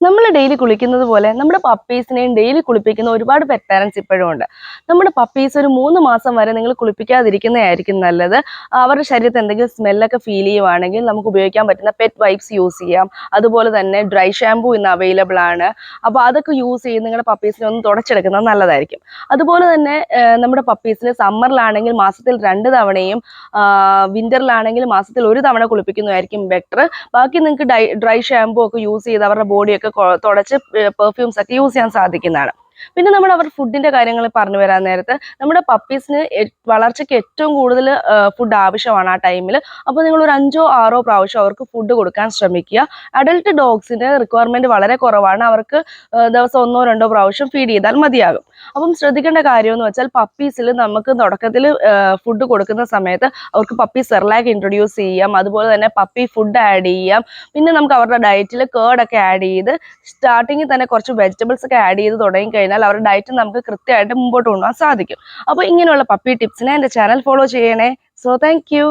നമ്മൾ ഡെയിലി കുളിക്കുന്നത് പോലെ നമ്മുടെ പപ്പീസിനെയും ഡെയിലി കുളിപ്പിക്കുന്ന ഒരുപാട് പെറ്റ് പാരൻസ് ഇപ്പോഴും ഉണ്ട്. നമ്മുടെ പപ്പീസ് ഒരു 3 മാസം വരെ നിങ്ങൾ കുളിപ്പിക്കാതിരിക്കുന്നതായിരിക്കും നല്ലത്. അവരുടെ ശരീരത്തിൽ എന്തെങ്കിലും സ്മെല്ലൊക്കെ ഫീൽ ചെയ്യുവാണെങ്കിൽ നമുക്ക് ഉപയോഗിക്കാൻ പറ്റുന്ന പെറ്റ് വൈപ്സ് യൂസ് ചെയ്യാം. അതുപോലെ തന്നെ ഡ്രൈ ഷാമ്പൂ ഇന്ന് അവൈലബിൾ ആണ്. അപ്പോൾ അതൊക്കെ യൂസ് ചെയ്ത് നിങ്ങളുടെ പപ്പീസിനെ ഒന്ന് തുടച്ചെടുക്കുന്നത് നല്ലതായിരിക്കും. അതുപോലെ തന്നെ നമ്മുടെ പപ്പീസിന് സമ്മറിലാണെങ്കിൽ മാസത്തിൽ 2 തവണയും വിന്ററിലാണെങ്കിൽ മാസത്തിൽ 1 തവണ കുളിപ്പിക്കുന്നതായിരിക്കും ബെറ്റർ. ബാക്കി നിങ്ങൾക്ക് ഡ്രൈ ഷാമ്പൂ ഒക്കെ യൂസ് ചെയ്ത് അവരുടെ ബോഡിയൊക്കെ തുടച്ച് പെർഫ്യൂംസ് ഒക്കെ യൂസ് ചെയ്യാൻ സാധിക്കുന്നതാണ്. പിന്നെ നമ്മൾ അവർ ഫുഡിന്റെ കാര്യങ്ങൾ പറഞ്ഞു വരാൻ നേരത്ത് നമ്മുടെ പപ്പീസിന് വളർച്ചയ്ക്ക് ഏറ്റവും കൂടുതൽ ഫുഡ് ആവശ്യമാണ് ആ ടൈമിൽ. അപ്പോൾ നിങ്ങൾ ഒരു 5-6 പ്രാവശ്യം അവർക്ക് ഫുഡ് കൊടുക്കാൻ ശ്രമിക്കുക. അഡൽട്ട് ഡോഗ്സിന്റെ റിക്വയർമെന്റ് വളരെ കുറവാണ്. അവർക്ക് ദിവസം 1-2 പ്രാവശ്യം ഫീഡ് ചെയ്താൽ മതിയാകും. അപ്പം ശ്രദ്ധിക്കേണ്ട കാര്യം എന്ന് വെച്ചാൽ പപ്പീസിൽ നമുക്ക് തുടക്കത്തിൽ ഫുഡ് കൊടുക്കുന്ന സമയത്ത് അവർക്ക് പപ്പി സെർലാക്ക് ഇൻട്രൊഡ്യൂസ് ചെയ്യാം. അതുപോലെ തന്നെ പപ്പി ഫുഡ് ആഡ് ചെയ്യാം. പിന്നെ നമുക്ക് അവരുടെ ഡയറ്റിൽ കേർഡൊക്കെ ആഡ് ചെയ്ത് സ്റ്റാർട്ടിങ്ങിൽ തന്നെ കുറച്ച് വെജിറ്റബിൾസ് ഒക്കെ ആഡ് ചെയ്ത് തുടങ്ങി കഴിഞ്ഞാൽ അവരുടെ ഡയറ്റ് നമുക്ക് കൃത്യമായിട്ട് മുമ്പോട്ട് കൊണ്ടുപോകാൻ സാധിക്കും. അപ്പോൾ ഇങ്ങനെയുള്ള പപ്പി ടിപ്സിനെ എൻ്റെ ചാനൽ ഫോളോ ചെയ്യണേ. So thank you.